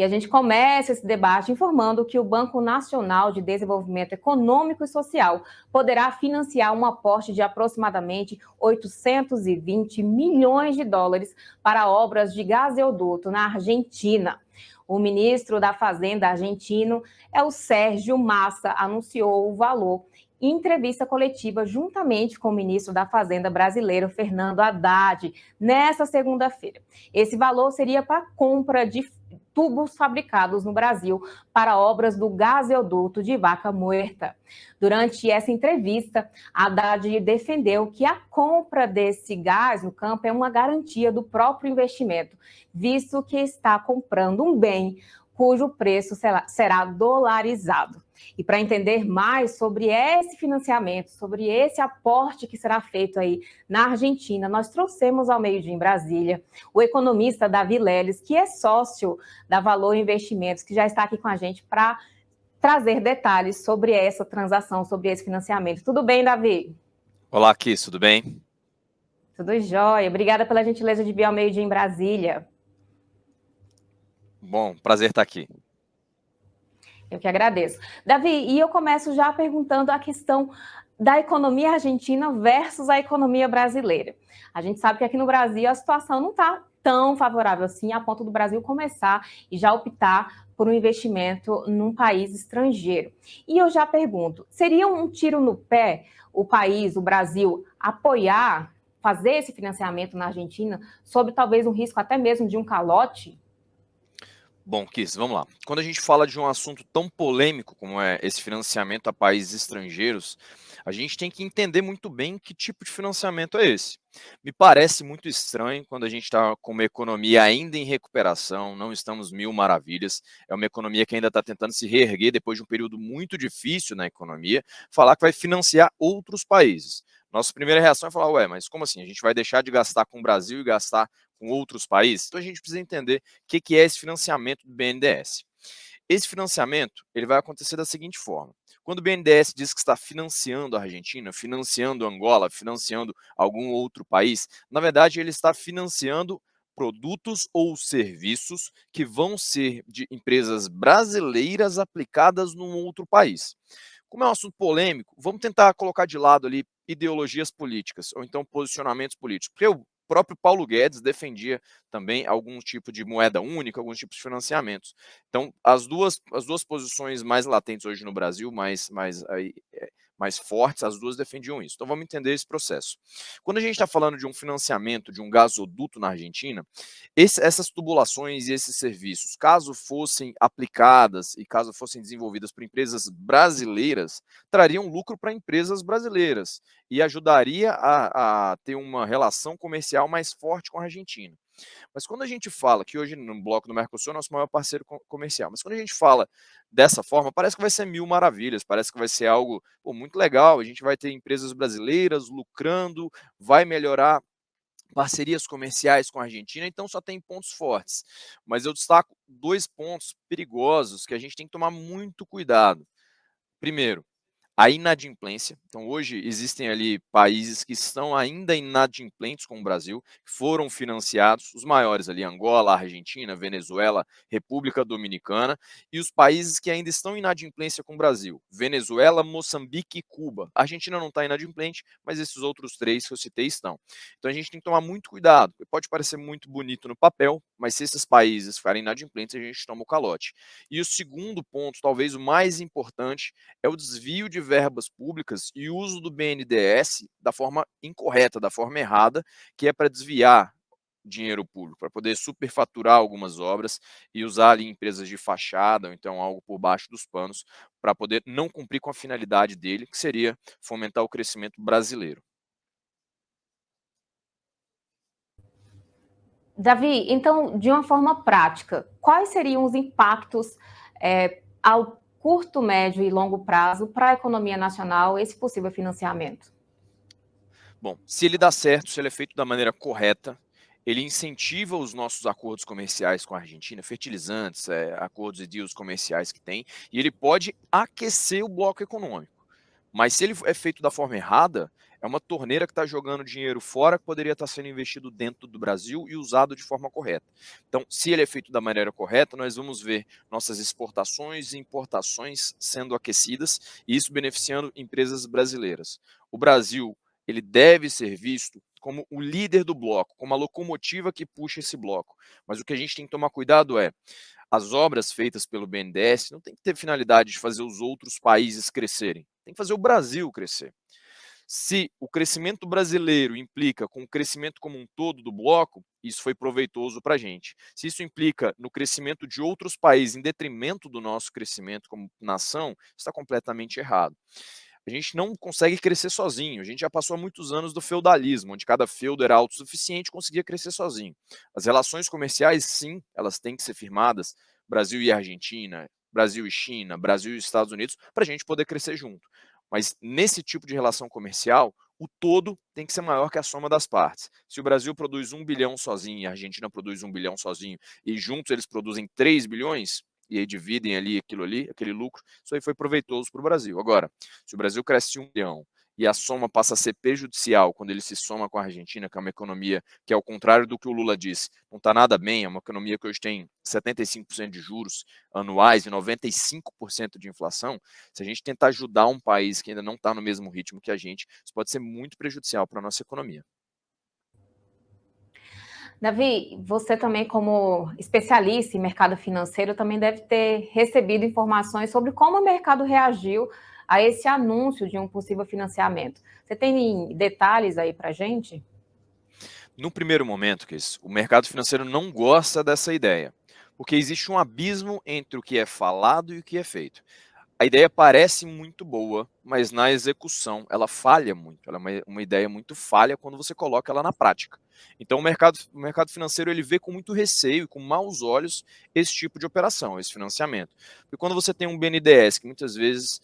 E a gente começa esse debate informando que o Banco Nacional de Desenvolvimento Econômico e Social poderá financiar um aporte de aproximadamente 820 milhões de dólares para obras de gasoduto na Argentina. O ministro da Fazenda argentino é o Sérgio Massa, anunciou o valor em entrevista coletiva juntamente com o ministro da Fazenda brasileiro, Fernando Haddad, nesta segunda-feira. Esse valor seria para a compra de tubos fabricados no Brasil para obras do gasoduto de Vaca Muerta. Durante essa entrevista, Haddad defendeu que a compra desse gás no campo é uma garantia do próprio investimento, visto que está comprando um bem cujo preço será dolarizado. E para entender mais sobre esse financiamento, sobre esse aporte que será feito aí na Argentina, nós trouxemos ao meio-dia em Brasília o economista Davi Leles, que é sócio da Valor Investimentos, que já está aqui com a gente para trazer detalhes sobre essa transação, sobre esse financiamento. Tudo bem, Davi? Olá, Kiss, tudo bem? Tudo jóia. Obrigada pela gentileza de vir ao meio-dia em Brasília. Bom, prazer estar aqui. Eu que agradeço. Davi, e eu começo já perguntando a questão da economia argentina versus a economia brasileira. A gente sabe que aqui no Brasil a situação não está tão favorável assim, a ponto do Brasil começar e já optar por um investimento num país estrangeiro. E eu já pergunto, seria um tiro no pé o país, o Brasil, apoiar, fazer esse financiamento na Argentina, sob talvez um risco até mesmo de um calote? Bom, Kiss, vamos lá. Quando a gente fala de um assunto tão polêmico como é esse financiamento a países estrangeiros, a gente tem que entender muito bem que tipo de financiamento é esse. Me parece muito estranho quando a gente está com uma economia ainda em recuperação, não estamos mil maravilhas, é uma economia que ainda está tentando se reerguer depois de um período muito difícil na economia, falar que vai financiar outros países. Nossa primeira reação é falar, ué, mas como assim? A gente vai deixar de gastar com o Brasil e gastar com outros países? Então a gente precisa entender o que é esse financiamento do BNDES. Esse financiamento ele vai acontecer da seguinte forma. Quando o BNDES diz que está financiando a Argentina, financiando Angola, financiando algum outro país, na verdade ele está financiando produtos ou serviços que vão ser de empresas brasileiras aplicadas num outro país. Como é um assunto polêmico, vamos tentar colocar de lado ali ideologias políticas ou então posicionamentos políticos, porque o próprio Paulo Guedes defendia também algum tipo de moeda única, alguns tipos de financiamentos. Então, as duas posições mais latentes hoje no Brasil, mais fortes, as duas defendiam isso. Então, vamos entender esse processo. Quando a gente está falando de um financiamento de um gasoduto na Argentina, essas tubulações e esses serviços, caso fossem aplicadas e caso fossem desenvolvidas por empresas brasileiras, trariam lucro para empresas brasileiras e ajudaria a ter uma relação comercial mais forte com a Argentina. Mas quando a gente fala que hoje no bloco do Mercosul é nosso maior parceiro comercial, mas quando a gente fala dessa forma, parece que vai ser mil maravilhas, parece que vai ser algo muito legal, a gente vai ter empresas brasileiras lucrando, vai melhorar parcerias comerciais com a Argentina, então só tem pontos fortes. Mas eu destaco dois pontos perigosos que a gente tem que tomar muito cuidado. Primeiro, a inadimplência. Então, hoje existem ali países que estão ainda inadimplentes com o Brasil, que foram financiados, os maiores ali, Angola, Argentina, Venezuela, República Dominicana, e os países que ainda estão em inadimplência com o Brasil, Venezuela, Moçambique e Cuba. A Argentina não está inadimplente, mas esses outros três que eu citei estão. Então, a gente tem que tomar muito cuidado. Pode parecer muito bonito no papel, mas se esses países ficarem inadimplentes, a gente toma o calote. E o segundo ponto, talvez o mais importante, é o desvio de verbas públicas e uso do BNDES da forma incorreta, da forma errada, que é para desviar dinheiro público, para poder superfaturar algumas obras e usar ali empresas de fachada, ou então algo por baixo dos panos, para poder não cumprir com a finalidade dele, que seria fomentar o crescimento brasileiro. Davi, então, de uma forma prática, quais seriam os impactos ao curto, médio e longo prazo para a economia nacional esse possível financiamento? Bom, se ele dá certo, se ele é feito da maneira correta, ele incentiva os nossos acordos comerciais com a Argentina, fertilizantes, acordos e deals comerciais que tem, e ele pode aquecer o bloco econômico. Mas se ele é feito da forma errada, é uma torneira que está jogando dinheiro fora que poderia estar sendo investido dentro do Brasil e usado de forma correta. Então, se ele é feito da maneira correta, nós vamos ver nossas exportações e importações sendo aquecidas e isso beneficiando empresas brasileiras. O Brasil, ele deve ser visto como o líder do bloco, como a locomotiva que puxa esse bloco. Mas o que a gente tem que tomar cuidado é as obras feitas pelo BNDES não tem que ter finalidade de fazer os outros países crescerem, tem que fazer o Brasil crescer. Se o crescimento brasileiro implica com o crescimento como um todo do bloco, isso foi proveitoso para a gente. Se isso implica no crescimento de outros países em detrimento do nosso crescimento como nação, está completamente errado. A gente não consegue crescer sozinho. A gente já passou há muitos anos do feudalismo, onde cada feudo era autossuficiente e conseguia crescer sozinho. As relações comerciais, sim, elas têm que ser firmadas, Brasil e Argentina, Brasil e China, Brasil e Estados Unidos, para a gente poder crescer junto. Mas nesse tipo de relação comercial, o todo tem que ser maior que a soma das partes. Se o Brasil produz 1 bilhão sozinho e a Argentina produz 1 bilhão sozinho, e juntos eles produzem 3 bilhões, e aí dividem ali aquilo ali, aquele lucro, isso aí foi proveitoso para o Brasil. Agora, se o Brasil cresce 1 bilhão e a soma passa a ser prejudicial quando ele se soma com a Argentina, que é uma economia que, ao contrário do que o Lula disse, não está nada bem, é uma economia que hoje tem 75% de juros anuais e 95% de inflação, se a gente tentar ajudar um país que ainda não está no mesmo ritmo que a gente, isso pode ser muito prejudicial para a nossa economia. Davi, você também, como especialista em mercado financeiro, também deve ter recebido informações sobre como o mercado reagiu a esse anúncio de um possível financiamento. Você tem detalhes aí para a gente? No primeiro momento, Cris, o mercado financeiro não gosta dessa ideia, porque existe um abismo entre o que é falado e o que é feito. A ideia parece muito boa, mas na execução ela falha muito. Ela é uma ideia muito falha quando você coloca ela na prática. Então o mercado financeiro ele vê com muito receio e com maus olhos esse tipo de operação, esse financiamento. Porque quando você tem um BNDES, que muitas vezes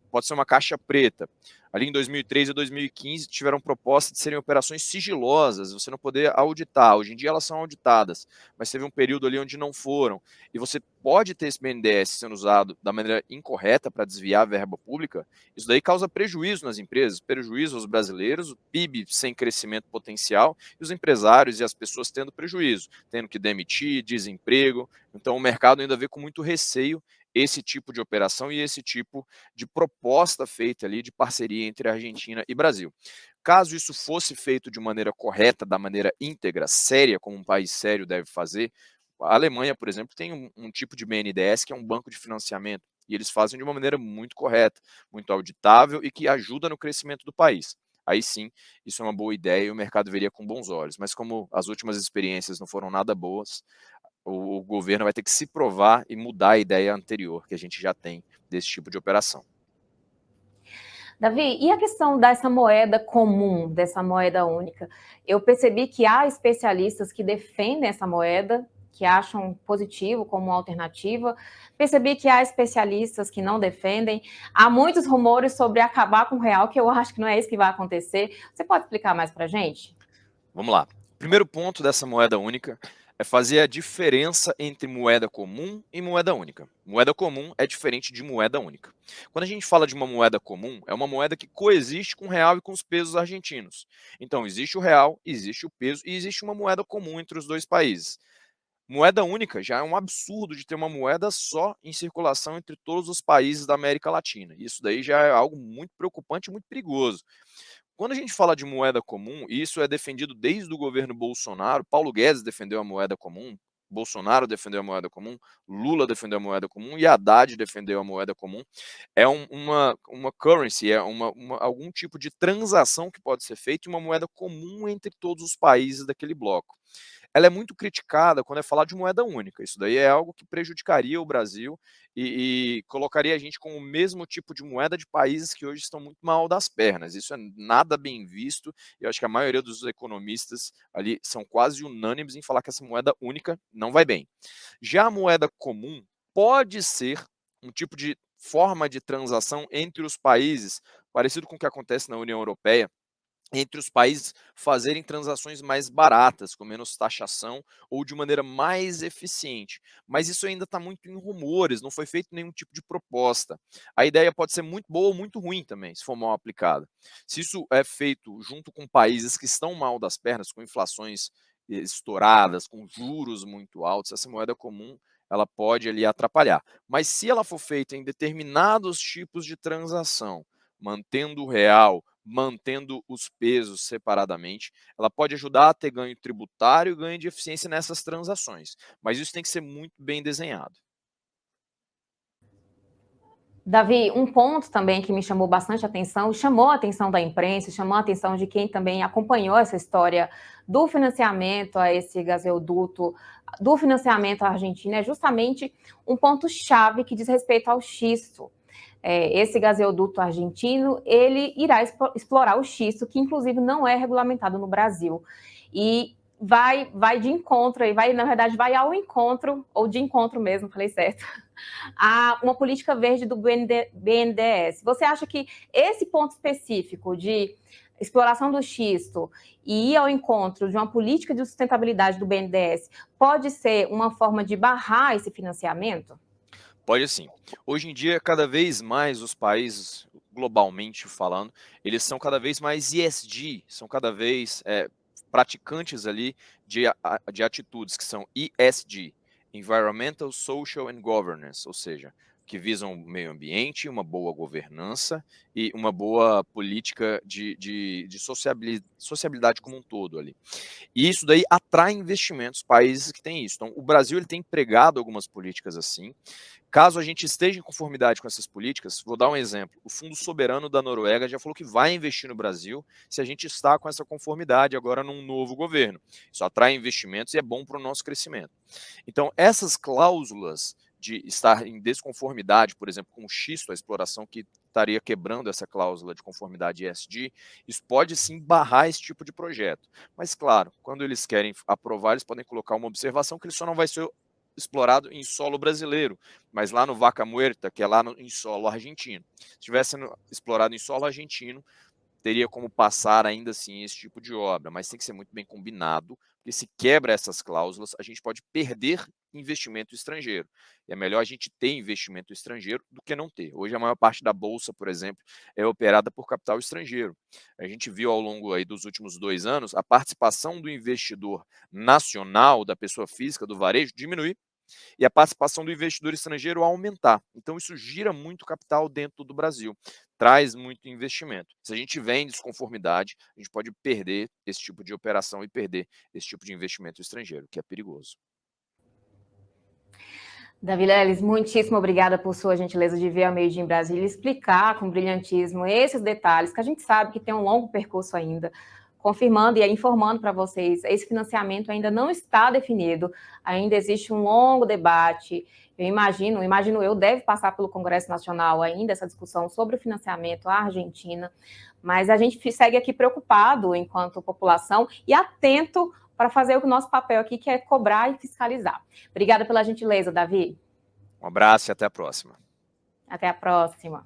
pode ser uma caixa preta, ali em 2003 e 2015 tiveram propostas de serem operações sigilosas, você não poder auditar. Hoje em dia elas são auditadas, mas teve um período ali onde não foram. E você pode ter esse BNDES sendo usado da maneira incorreta para desviar a verba pública, isso daí causa prejuízo nas empresas, prejuízo aos brasileiros, o PIB sem crescimento potencial e os empresários e as pessoas tendo prejuízo, tendo que demitir, desemprego. Então o mercado ainda vê com muito receio esse tipo de operação e esse tipo de proposta feita ali de parceria entre Argentina e Brasil. Caso isso fosse feito de maneira correta, da maneira íntegra, séria, como um país sério deve fazer, a Alemanha, por exemplo, tem um tipo de BNDES que é um banco de financiamento, e eles fazem de uma maneira muito correta, muito auditável e que ajuda no crescimento do país. Aí sim, isso é uma boa ideia e o mercado veria com bons olhos. Mas como as últimas experiências não foram nada boas, o governo vai ter que se provar e mudar a ideia anterior que a gente já tem desse tipo de operação. Davi, e a questão dessa moeda comum, dessa moeda única? Eu percebi que há especialistas que defendem essa moeda, que acham positivo como alternativa. Percebi que há especialistas que não defendem. Há muitos rumores sobre acabar com o real, que eu acho que não é isso que vai acontecer. Você pode explicar mais para a gente? Vamos lá. O primeiro ponto dessa moeda única é fazer a diferença entre moeda comum e moeda única. Moeda comum é diferente de moeda única. Quando a gente fala de uma moeda comum, é uma moeda que coexiste com o real e com os pesos argentinos. Então, existe o real, existe o peso e existe uma moeda comum entre os dois países. Moeda única já é um absurdo de ter uma moeda só em circulação entre todos os países da América Latina. Isso daí já é algo muito preocupante e muito perigoso. Quando a gente fala de moeda comum, e isso é defendido desde o governo Bolsonaro, Paulo Guedes defendeu a moeda comum, Bolsonaro defendeu a moeda comum, Lula defendeu a moeda comum e Haddad defendeu a moeda comum. É uma currency, é algum tipo de transação que pode ser feita em uma moeda comum entre todos os países daquele bloco. Ela é muito criticada quando é falar de moeda única. Isso daí é algo que prejudicaria o Brasil e colocaria a gente com o mesmo tipo de moeda de países que hoje estão muito mal das pernas. Isso é nada bem visto. E eu acho que a maioria dos economistas ali são quase unânimes em falar que essa moeda única não vai bem. Já a moeda comum pode ser um tipo de forma de transação entre os países, parecido com o que acontece na União Europeia, entre os países fazerem transações mais baratas, com menos taxação ou de maneira mais eficiente. Mas isso ainda está muito em rumores, não foi feito nenhum tipo de proposta. A ideia pode ser muito boa ou muito ruim também, se for mal aplicada. Se isso é feito junto com países que estão mal das pernas, com inflações estouradas, com juros muito altos, essa moeda comum ela pode ali atrapalhar. Mas se ela for feita em determinados tipos de transação, mantendo o real, mantendo os pesos separadamente, ela pode ajudar a ter ganho tributário e ganho de eficiência nessas transações, mas isso tem que ser muito bem desenhado. Davi, um ponto também que me chamou bastante atenção, chamou a atenção da imprensa, chamou a atenção de quem também acompanhou essa história do financiamento a esse gasoduto, do financiamento à Argentina, é justamente um ponto-chave que diz respeito ao xisto. Esse gasoduto argentino, ele irá explorar o xisto, que inclusive não é regulamentado no Brasil. E vai de encontro, na verdade, vai ao encontro, ou de encontro mesmo, falei certo, a uma política verde do BNDES. Você acha que esse ponto específico de exploração do xisto e ir ao encontro de uma política de sustentabilidade do BNDES pode ser uma forma de barrar esse financiamento? Pode sim. Hoje em dia, cada vez mais os países, globalmente falando, eles são cada vez mais ESG, são cada vez praticantes ali de atitudes que são ESG, Environmental, Social and Governance, ou seja, que visam o meio ambiente, uma boa governança e uma boa política de sociabilidade como um todo ali. E isso daí atrai investimentos, países que têm isso. Então, o Brasil ele tem empregado algumas políticas assim. Caso a gente esteja em conformidade com essas políticas, vou dar um exemplo. O Fundo Soberano da Noruega já falou que vai investir no Brasil se a gente está com essa conformidade agora num novo governo. Isso atrai investimentos e é bom para o nosso crescimento. Então, essas cláusulas de estar em desconformidade, por exemplo, com o xisto, a exploração que estaria quebrando essa cláusula de conformidade ESG, isso pode sim barrar esse tipo de projeto. Mas, claro, quando eles querem aprovar, eles podem colocar uma observação que ele só não vai ser explorado em solo brasileiro, mas lá no Vaca Muerta, que é lá em solo argentino. Se tivesse explorado em solo argentino, teria como passar ainda assim esse tipo de obra, mas tem que ser muito bem combinado, porque se quebra essas cláusulas, a gente pode perder investimento estrangeiro. E é melhor a gente ter investimento estrangeiro do que não ter. Hoje a maior parte da bolsa, por exemplo, é operada por capital estrangeiro. A gente viu ao longo aí dos últimos 2 anos a participação do investidor nacional, da pessoa física, do varejo, diminuir e a participação do investidor estrangeiro aumentar. Então, isso gira muito capital dentro do Brasil, traz muito investimento. Se a gente vem em desconformidade, a gente pode perder esse tipo de operação e perder esse tipo de investimento estrangeiro, que é perigoso. Davi Leles, muitíssimo obrigada por sua gentileza de vir ao Meio Dia em Brasília e explicar com brilhantismo esses detalhes, que a gente sabe que tem um longo percurso ainda, confirmando e informando para vocês, esse financiamento ainda não está definido, ainda existe um longo debate, eu imagino eu, deve passar pelo Congresso Nacional ainda essa discussão sobre o financiamento à Argentina, mas a gente segue aqui preocupado enquanto população e atento para fazer o nosso papel aqui, que é cobrar e fiscalizar. Obrigada pela gentileza, Davi. Um abraço e até a próxima. Até a próxima.